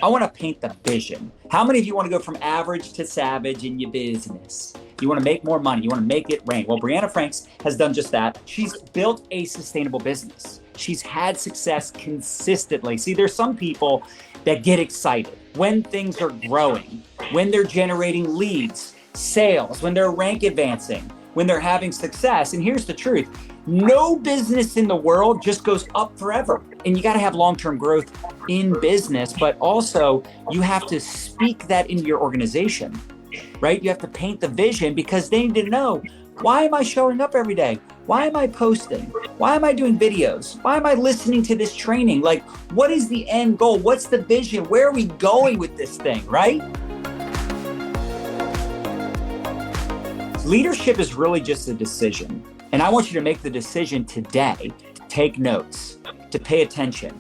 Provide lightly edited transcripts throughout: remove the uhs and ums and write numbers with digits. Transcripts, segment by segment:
I want to paint the vision. How many of you want to go from average to savage in your business? You want to make more money. You want to make it rain. Well, Brianna Franks has done just that. She's built a sustainable business. She's had success consistently. See, there's some people that get excited when things are growing, when they're generating leads, sales, when they're rank advancing, when they're having success. And here's the truth. No business in the world just goes up forever. And you got to have long-term growth in business, but also you have to speak that into your organization, right? You have to paint the vision because they need to know, why am I showing up every day? Why am I posting? Why am I doing videos? Why am I listening to this training? Like, what is the end goal? What's the vision? Where are we going with this thing, right? Leadership is really just a decision. And I want you to make the decision today to take notes, to pay attention,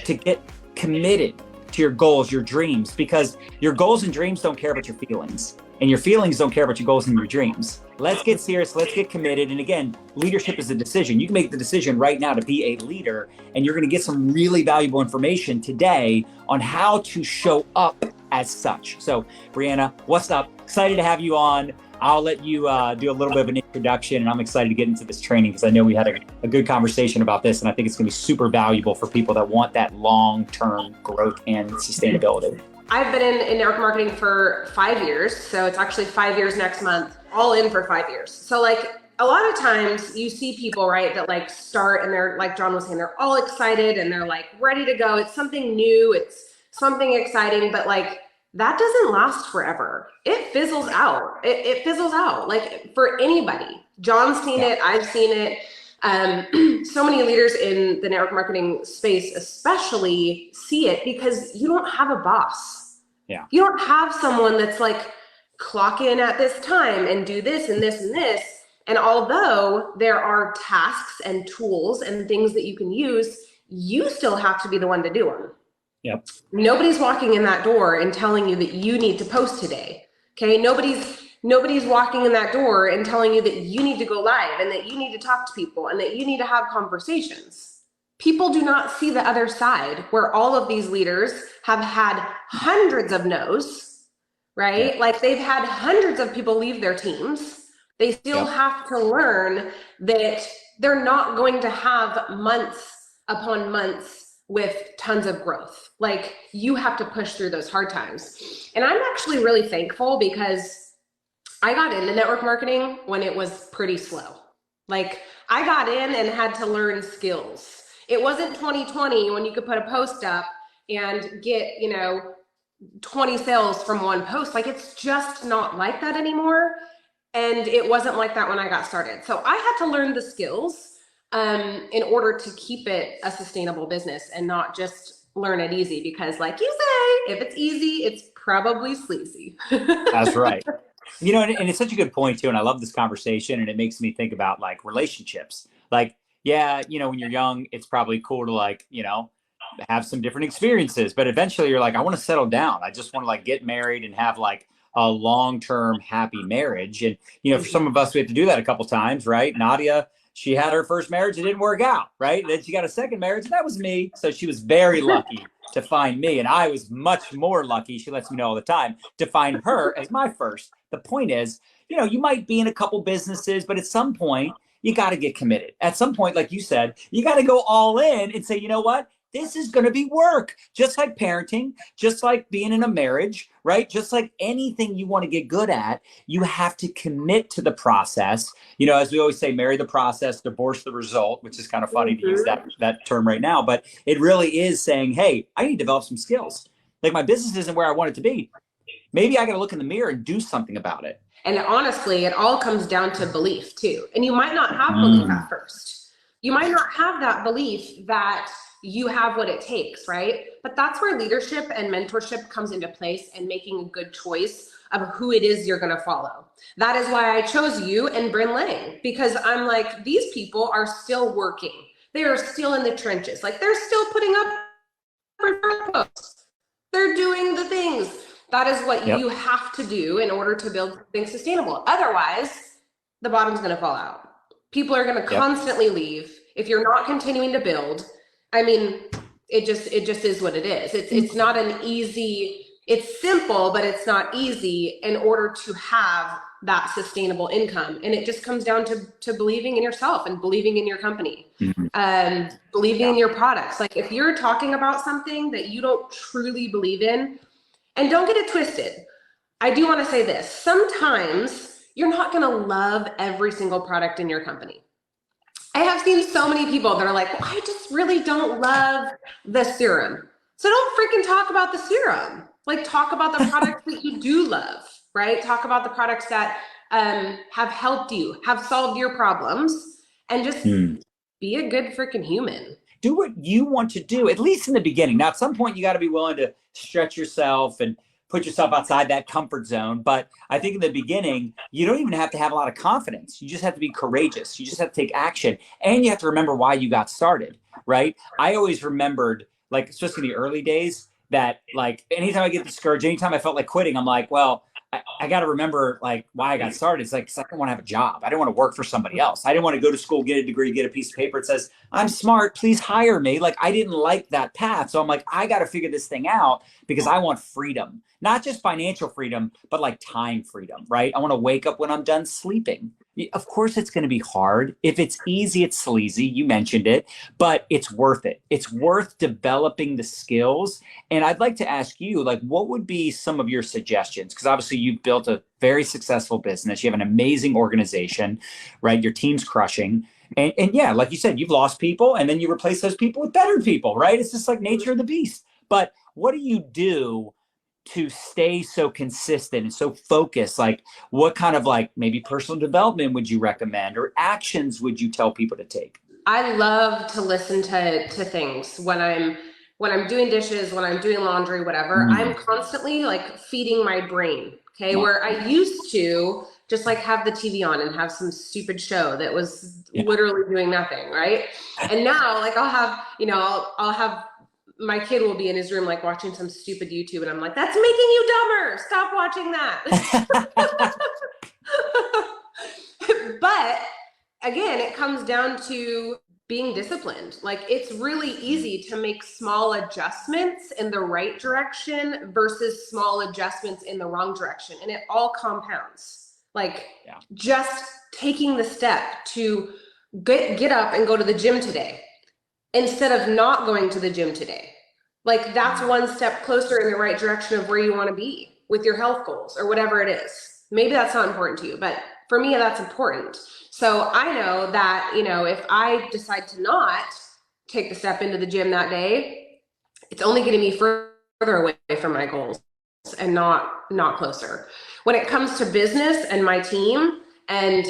to get committed to your goals, your dreams, because your goals and dreams don't care about your feelings, and your feelings don't care about your goals and your dreams. Let's get serious. Let's get committed. And again, leadership is a decision. You can make the decision right now to be a leader, and you're going to get some really valuable information today on how to show up as such. So, Brianna, what's up? Excited to have you on. I'll let you do a little bit of an introduction, and I'm excited to get into this training because I know we had a good conversation about this, and I think it's going to be super valuable for people that want that long-term growth and sustainability. I've been in network marketing for 5 years, so it's actually 5 years next month, all in for 5 years. So like a lot of times you see people, right, that like start and they're, like John was saying, they're all excited and they're like ready to go. It's something new, it's something exciting, but like that doesn't last forever. It fizzles out. It fizzles out, like for anybody. John's seen it, I've seen it. So many leaders in the network marketing space especially see it because you don't have a boss. Yeah. You don't have someone that's like, clock in at this time and do this and this and this. And although there are tasks and tools and things that you can use, you still have to be the one to do them. Yep. Nobody's walking in that door and telling you that you need to post today. Okay. Nobody's walking in that door and telling you that you need to go live and that you need to talk to people and that you need to have conversations. People do not see the other side where all of these leaders have had hundreds of no's, right? Yeah. Like they've had hundreds of people leave their teams. They still have to learn that they're not going to have months upon months with tons of growth. Like you have to push through those hard times. And I'm actually really thankful because I got into network marketing when it was pretty slow. Like I got in and had to learn skills. It wasn't 2020 when you could put a post up and get, 20 sales from one post. Like it's just not like that anymore. And it wasn't like that when I got started. So I had to learn the skills in order to keep it a sustainable business and not just learn it easy, because like you say, if it's easy, it's probably sleazy. That's right. And it's such a good point too. And I love this conversation, and it makes me think about like relationships. Like, when you're young, it's probably cool to like, have some different experiences, but eventually you're like, I want to settle down. I just want to like get married and have like a long-term happy marriage. And, for some of us, we have to do that a couple times, right? Nadya, she had her first marriage, it didn't work out, right? Then she got a second marriage, and that was me. So she was very lucky to find me. And I was much more lucky, she lets me know all the time, to find her as my first. The point is, you might be in a couple businesses, but at some point, you got to get committed. At some point, like you said, you got to go all in and say, you know what? This is going to be work, just like parenting, just like being in a marriage, right? Just like anything you want to get good at, you have to commit to the process. As we always say, marry the process, divorce the result, which is kind of funny to use that term right now. But it really is saying, hey, I need to develop some skills. Like my business isn't where I want it to be. Maybe I got to look in the mirror and do something about it. And honestly, it all comes down to belief too. And you might not have belief at first. You might not have that belief that you have what it takes, right? But that's where leadership and mentorship comes into place, and making a good choice of who it is you're going to follow. That is why I chose you and Bryn Lang, because I'm like, these people are still working. They are still in the trenches. Like they're still putting up posts. They're doing the things. That is what you have to do in order to build something sustainable. Otherwise, the bottom's going to fall out. People are going to constantly leave if you're not continuing to build. I mean, it just is what it is. It's not an easy, it's simple, but it's not easy in order to have that sustainable income. And it just comes down to believing in yourself and believing in your company, believing in your products. Like if you're talking about something that you don't truly believe in, and don't get it twisted, I do want to say this. Sometimes you're not going to love every single product in your company. I have seen so many people that are like, well, I just really don't love the serum. So don't freaking talk about the serum. Like talk about the products that you do love, right? Talk about the products that have helped you, have solved your problems, and just be a good freaking human. Do what you want to do, at least in the beginning. Now, at some point, you got to be willing to stretch yourself and put yourself outside that comfort zone. But I think in the beginning, you don't even have to have a lot of confidence. You just have to be courageous. You just have to take action. And you have to remember why you got started, right? I always remembered, like, especially in the early days, that like anytime I get discouraged, anytime I felt like quitting, I'm like, well, I got to remember like why I got started. It's like, 'cause I don't want to have a job. I don't want to work for somebody else. I didn't want to go to school, get a degree, get a piece of paper. It says, I'm smart, please hire me. Like I didn't like that path. So I'm like, I got to figure this thing out because I want freedom, not just financial freedom, but like time freedom, right? I want to wake up when I'm done sleeping. Of course, it's going to be hard. If it's easy, it's sleazy. You mentioned it, but it's worth it. It's worth developing the skills. And I'd like to ask you, like, what would be some of your suggestions? Because obviously you've built a very successful business. You have an amazing organization, right? Your team's crushing. And yeah, like you said, you've lost people and then you replace those people with better people, right? It's just like nature of the beast. But what do you do to stay so consistent and so focused? Like what kind of like maybe personal development would you recommend or actions would you tell people to take? I love to listen to things when I'm doing dishes, when I'm doing laundry, whatever. I'm constantly like feeding my brain. Okay. Where I used to just like have the TV on and have some stupid show that was literally doing nothing. Right. And now like I'll have, I'll have my kid will be in his room, like watching some stupid YouTube. And I'm like, that's making you dumber. Stop watching that. But again, it comes down to being disciplined. Like it's really easy to make small adjustments in the right direction versus small adjustments in the wrong direction. And it all compounds. Like just taking the step to get up and go to the gym today instead of not going to the gym today. Like that's one step closer in the right direction of where you want to be with your health goals or whatever it is. Maybe that's not important to you, but for me, that's important. So I know that, if I decide to not take the step into the gym that day, it's only getting me further away from my goals and not closer. When it comes to business and my team and,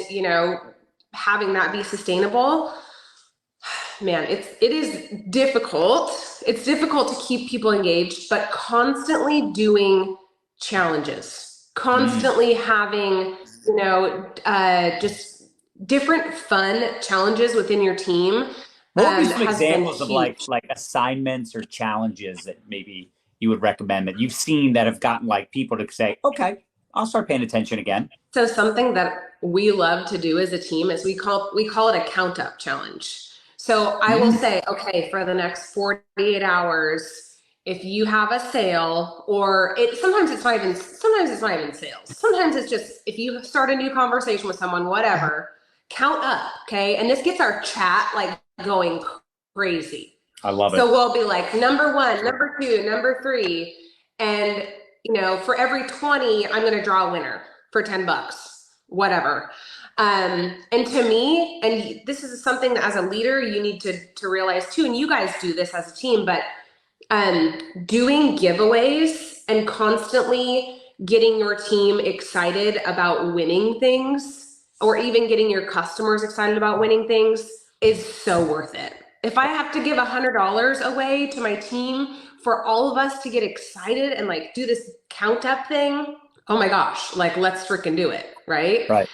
having that be sustainable, man, it is difficult. It's difficult to keep people engaged, but constantly doing challenges, constantly having, just different fun challenges within your team. What would be some examples of like assignments or challenges that maybe you would recommend that you've seen that have gotten like people to say, okay, I'll start paying attention again? So something that we love to do as a team is we call it a count up challenge. So I will say, okay, for the next 48 hours, if you have a sale or sometimes it's not even sales. Sometimes it's just, if you start a new conversation with someone, whatever, count up. Okay. And this gets our chat like going crazy. I love it. So we'll be like number 1, number 2, number 3. And for every 20, I'm going to draw a winner for $10, whatever. And to me, and this is something that as a leader, you need to realize too, and you guys do this as a team, but doing giveaways and constantly getting your team excited about winning things, or even getting your customers excited about winning things, is so worth it. If I have to give $100 away to my team for all of us to get excited and like do this count up thing, oh my gosh, like let's freaking do it. Right. Right.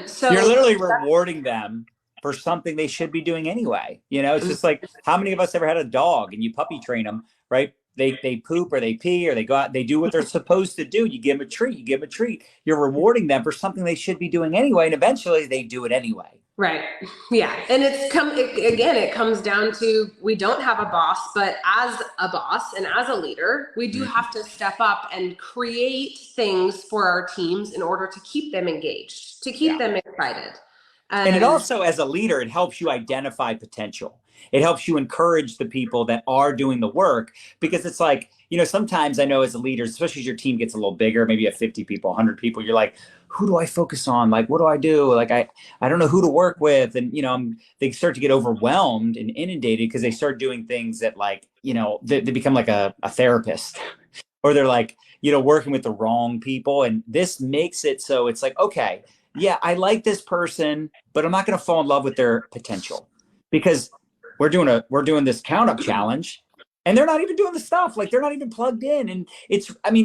So you're literally rewarding them for something they should be doing anyway. It's just like, how many of us ever had a dog and you puppy train them, right? They poop or they pee or they go out, they do what they're supposed to do. You give them a treat, You're rewarding them for something they should be doing anyway. And eventually they do it anyway. Right. Yeah. And it comes down to, we don't have a boss, but as a boss and as a leader, we do have to step up and create things for our teams in order to keep them engaged, to keep them excited. And it also, as a leader, it helps you identify potential. It helps you encourage the people that are doing the work, because it's like, sometimes I know as a leader, especially as your team gets a little bigger, maybe you have 50 people, 100 people, you're like, who do I focus on? Like, what do I do? Like, I don't know who to work with. And, they start to get overwhelmed and inundated because they start doing things that, like, they become like a therapist, or they're like, working with the wrong people. And this makes it so it's like, okay, yeah, I like this person, but I'm not going to fall in love with their potential, because we're doing this count up challenge, and they're not even doing the stuff. Like, they're not even plugged in. And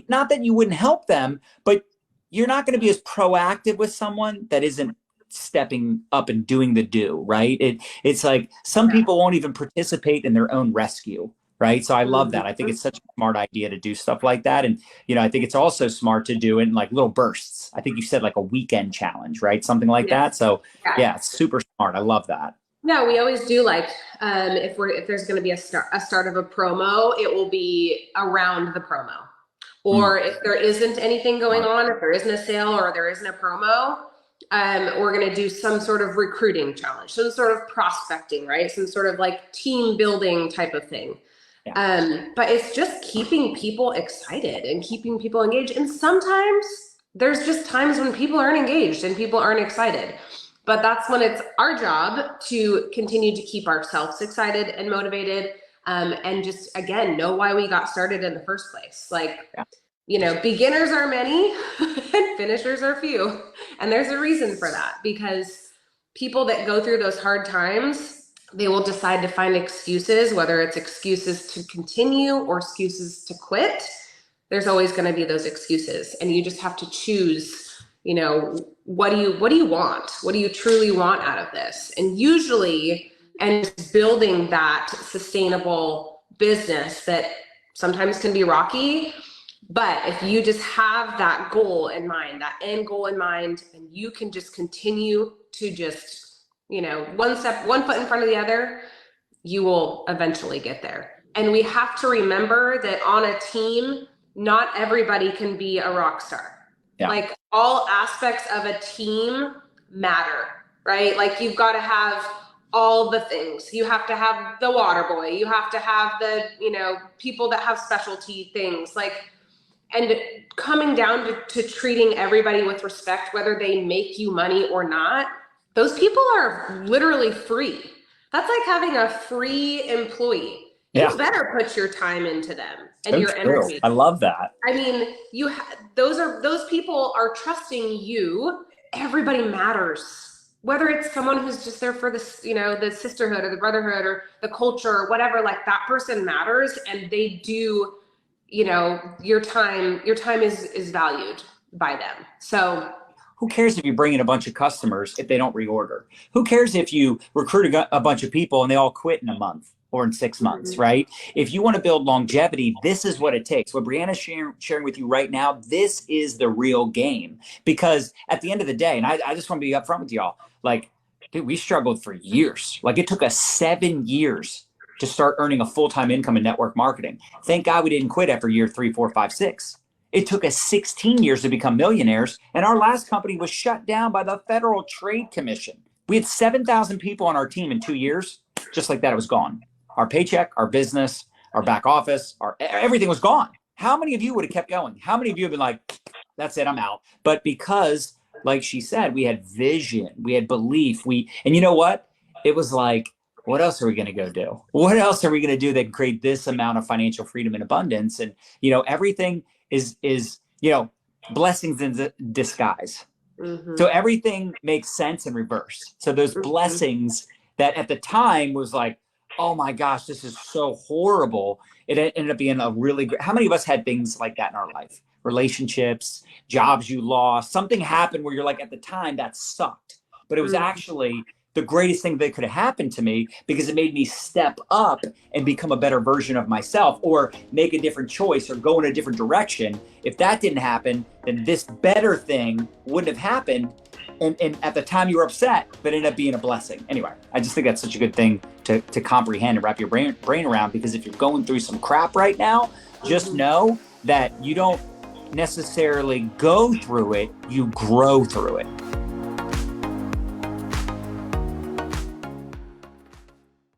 not that you wouldn't help them, but you're not going to be as proactive with someone that isn't stepping up and doing the do, right? It's like some people won't even participate in their own rescue. Right. So I love that. I think it's such a smart idea to do stuff like that. And, I think it's also smart to do it in like little bursts. I think you said like a weekend challenge, right? Something like that. So yeah, it's super smart. I love that. Yeah, we always do, like, if there's going to be a start of a promo, it will be around the promo. Or if there isn't anything going on, if there isn't a sale or there isn't a promo, we're going to do some sort of recruiting challenge, some sort of prospecting, right? Some sort of like team building type of thing. But it's just keeping people excited and keeping people engaged. And sometimes there's just times when people aren't engaged and people aren't excited. But that's when it's our job to continue to keep ourselves excited and motivated, and just, again, know why we got started in the first place. Like, beginners are many and finishers are few. And there's a reason for that, because people that go through those hard times, they will decide to find excuses, whether it's excuses to continue or excuses to quit. There's always going to be those excuses, and you just have to choose, what do you want? What do you truly want out of this? And usually, and building that sustainable business that sometimes can be rocky, but if you just have that goal in mind, that end goal in mind, and you can just continue to just, one foot in front of the other, you will eventually get there. And we have to remember that on a team, not everybody can be a rock star. Yeah. Like, all aspects of a team matter, right? Like, you've got to have all the things. You have to have the water boy. You have to have the, people that have specialty things, like, and coming down to treating everybody with respect, whether they make you money or not. Those people are literally free. That's like having a free employee. You better put your time into them and your energy. I love that. I mean, those people are trusting you. Everybody matters. Whether it's someone who's just there for the sisterhood or the brotherhood or the culture or whatever, like, that person matters, and they do, your time is valued by them. So who cares if you bring in a bunch of customers if they don't reorder? Who cares if you recruit a bunch of people and they all quit in a month or in 6 months, right? If you want to build longevity, this is what it takes. What Brianna's sharing with you right now, this is the real game. Because at the end of the day, and I just want to be upfront with y'all, like, dude, we struggled for years. Like, it took us 7 years to start earning a full-time income in network marketing. Thank God we didn't quit after year 3, 4, 5, 6. It took us 16 years to become millionaires, and our last company was shut down by the Federal Trade Commission. We had 7,000 people on our team in 2 years. Just like that, it was gone. Our paycheck, our business, our back office, everything was gone. How many of you would have kept going? How many of you have been like, that's it, I'm out? But because, like she said, we had vision, we had belief, and you know what? It was like, what else are we going to go do? What else are we going to do that can create this amount of financial freedom and abundance? And, everything is blessings in disguise. So everything makes sense in reverse. So those blessings that at the time was like, oh my gosh, this is so horrible. It ended up being a really great. How many of us had things like that in our life? Relationships, jobs you lost, something happened where you're like, at the time that sucked, but it was actually the greatest thing that could have happened to me, because it made me step up and become a better version of myself, or make a different choice, or go in a different direction. If that didn't happen, then this better thing wouldn't have happened. and at the time you were upset, but it ended up being a blessing. Anyway, I just think that's such a good thing to comprehend and wrap your brain around, because if you're going through some crap right now, just know that you don't necessarily go through it, you grow through it.